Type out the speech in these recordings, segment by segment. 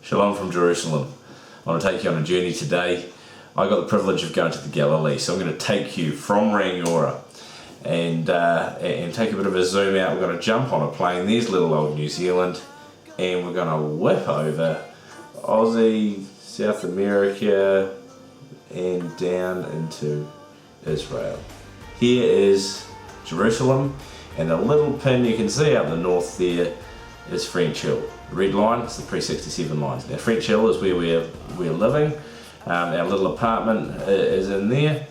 Shalom from Jerusalem. I want to take you on a journey today. I got the privilege of going to the Galilee, so I'm going to take you from Rangiora and take a bit of a zoom out. We're going to jump on a plane. There's little old New Zealand, and we're going to whip over Aussie, South America, and down into Israel. Here is Jerusalem, and the little pin you can see out in the north there is French Hill. The red line is the pre-67 lines. Now French Hill is where we're living. Our little apartment is in there,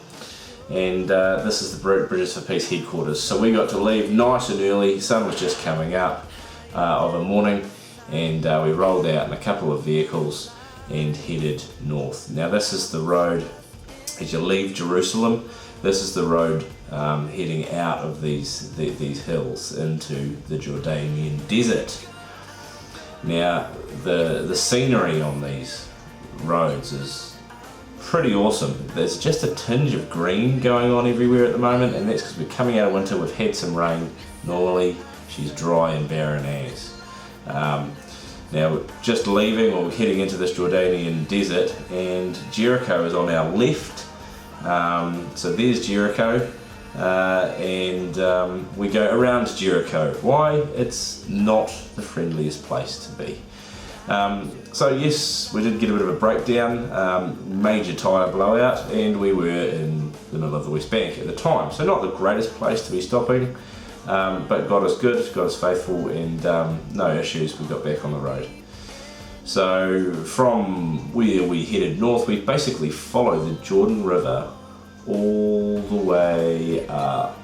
and this is the Bridges for Peace headquarters. So we got to leave nice and early. The sun was just coming up of a morning, and we rolled out in a couple of vehicles and headed north. Now this is the road as you leave Jerusalem. This is the road heading out of these hills into the Jordanian desert. Now the scenery on these roads is pretty awesome. There's just a tinge of green going on everywhere at the moment, and that's because we're coming out of winter. We've had some rain. Normally she's dry and barren as. Now just leaving, or we're heading into this Jordanian desert, and Jericho is on our left. So there's Jericho, and we go around Jericho. Why? It's not the friendliest place to be. So yes, we did get a bit of a breakdown, major tyre blowout, and we were in the middle of the West Bank at the time. So not the greatest place to be stopping, but God is good, God is faithful, and no issues. We got back on the road. So from where we headed north, we basically followed the Jordan River all the way up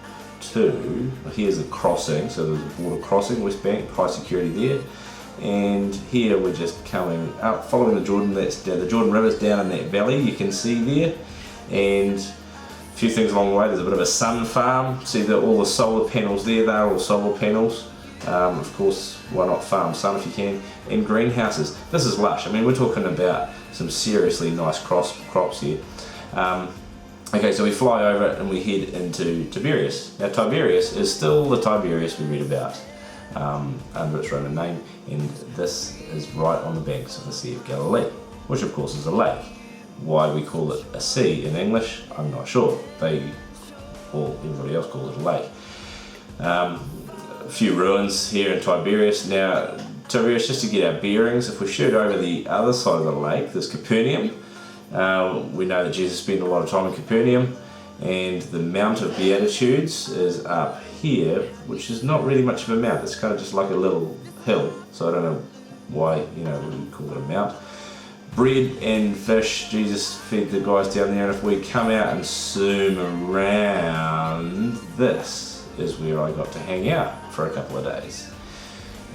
to, here's the crossing, so there's a border crossing, West Bank, high security there, and here we're just coming up, following the Jordan. The Jordan River's down in that valley you can see there, and a few things along the way. There's a bit of a sun farm. See all the solar panels there, they're all solar panels. Of course, why not farm sun if you can, and greenhouses. This is lush. I mean, we're talking about some seriously nice crops here. Okay, so we fly over and we head into Tiberias. Now Tiberias is still the Tiberias we read about under its Roman name, and this is right on the banks of the Sea of Galilee, which of course is a lake. Why we call it a sea in English, I'm not sure. Everybody else calls it a lake. A few ruins here in Tiberias. Now Tiberias, just to get our bearings, if we shoot over the other side of the lake, there's Capernaum. We know that Jesus spent a lot of time in Capernaum, and the Mount of Beatitudes is up here, which is not really much of a mount. It's kind of just like a little hill, so I don't know why we call it a mount. Bread and fish, Jesus fed the guys down there, and if we come out and zoom around, this is where I got to hang out for a couple of days.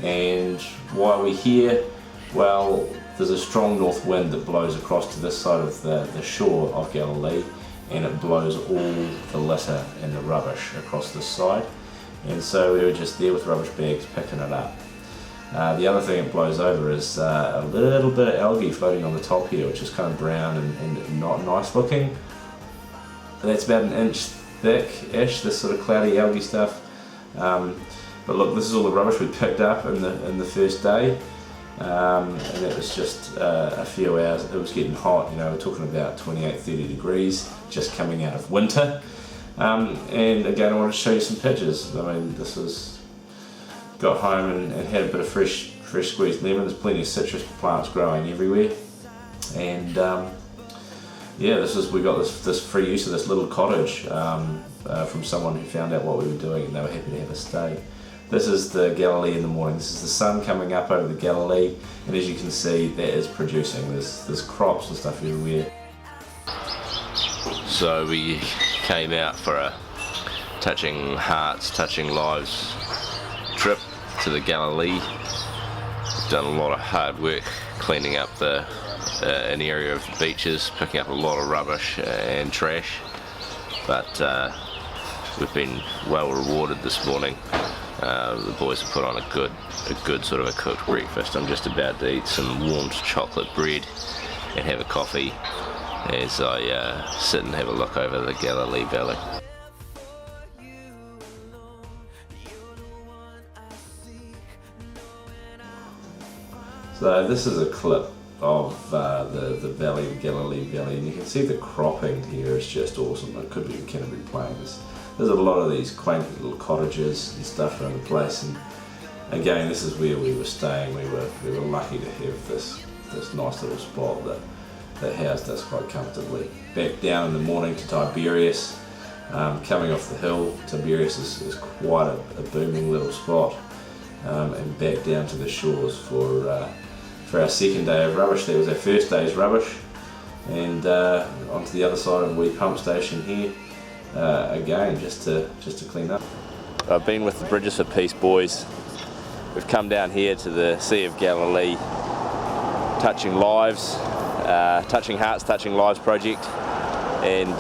And why are we here? Well, there's a strong north wind that blows across to this side of the shore of Galilee, and it blows all the litter and the rubbish across this side, and so we were just there with rubbish bags picking it up. The other thing it blows over is a little bit of algae floating on the top here, which is kind of brown and not nice looking. That's about an inch thick-ish, this sort of cloudy algae stuff. But look, this is all the rubbish we picked up in the first day. And it was just a few hours. It was getting hot, we're talking about 28-30 degrees, just coming out of winter. And again, I want to show you some pictures. I mean, got home and had a bit of fresh squeezed lemon. There's plenty of citrus plants growing everywhere, and we got this free use of this little cottage from someone who found out what we were doing, and they were happy to have us stay. This is the Galilee in the morning. This is the sun coming up over the Galilee, and as you can see, that is producing. There's crops and stuff everywhere. So we came out for a touching hearts, touching lives trip to the Galilee. We've done a lot of hard work cleaning up an area of the beaches, picking up a lot of rubbish and trash, but we've been well rewarded this morning. The boys have put on a good sort of a cooked breakfast. I'm just about to eat some warmed chocolate bread and have a coffee as I sit and have a look over the Galilee Valley. So this is a clip of the valley, the Galilee Valley, and you can see the cropping here is just awesome. It could be in Canterbury Plains. There's a lot of these quaint little cottages and stuff around the place, and again, this is where we were staying. We were lucky to have this nice little spot that housed us quite comfortably. Back down in the morning to Tiberias, coming off the hill. Tiberias is quite a booming little spot, and back down to the shores for our second day of rubbish. That was our first day's rubbish, and onto the other side of the wee pump station here again, just to clean up. I've been with the Bridges of Peace boys. We've come down here to the Sea of Galilee, touching lives, touching hearts, touching lives project, and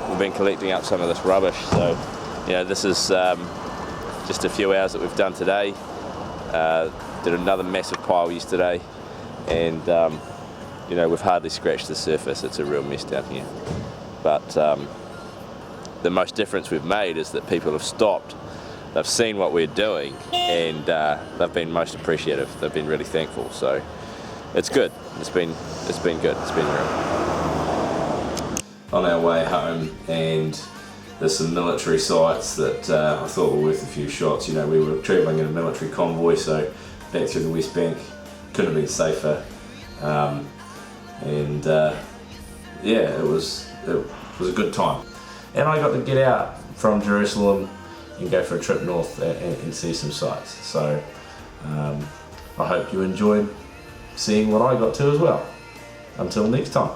we've been collecting up some of this rubbish. So, this is just a few hours that we've done today. Did another massive pile yesterday, and we've hardly scratched the surface. It's a real mess down here. But the most difference we've made is that people have stopped. They've seen what we're doing, and they've been most appreciative. They've been really thankful. So it's good. It's been good. It's been real. On our way home, and there's some military sites that I thought were worth a few shots. We were travelling in a military convoy, so back through the West Bank, couldn't have been safer. It was a good time, and I got to get out from Jerusalem and go for a trip north and see some sights. So I hope you enjoyed seeing what I got to as well. Until next time.